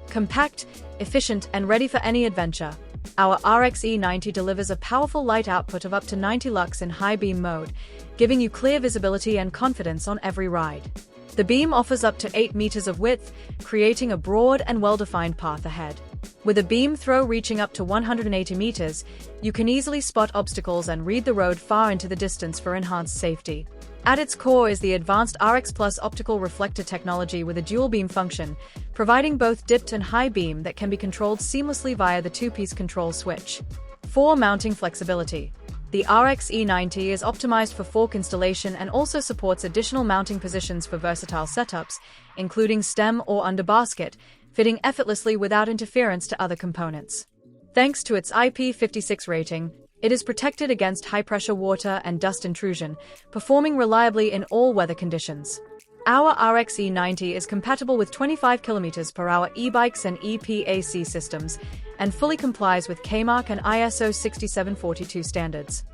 Compact, efficient, and ready for any adventure, our RX-E90 delivers a powerful light output of up to 90 lux in high beam mode, giving you clear visibility and confidence on every ride. The beam offers up to 8 meters of width, creating a broad and well-defined path ahead. With a beam throw reaching up to 180 meters, you can easily spot obstacles and read the road far into the distance for enhanced safety. At its core is the advanced RX Plus optical reflector technology with a dual beam function, providing both dipped and high beam that can be controlled seamlessly via the two-piece control switch. 4. Mounting flexibility. The RX-E90 is optimized for fork installation and also supports additional mounting positions for versatile setups, including stem or under basket, fitting effortlessly without interference to other components. Thanks to its IP56 rating, it is protected against high-pressure water and dust intrusion, performing reliably in all weather conditions. Our RX-E90 is compatible with 25 km/h e-bikes and EPAC systems, and fully complies with KMark and ISO 6742 standards.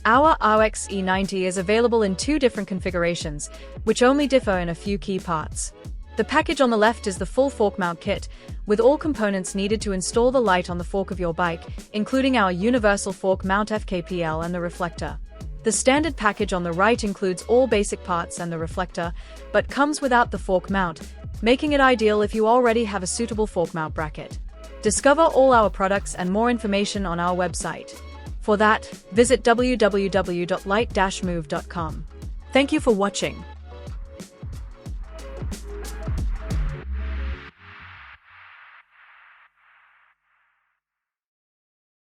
Our RX-E90 is available in 2 different configurations, which only differ in a few key parts. The package on the left is the full fork mount kit, with all components needed to install the light on the fork of your bike, including our universal fork mount FKPL and the reflector. The standard package on the right includes all basic parts and the reflector, but comes without the fork mount, making it ideal if you already have a suitable fork mount bracket. Discover all our products and more information on our website. For that, visit www.litemove.com. Thank you for watching.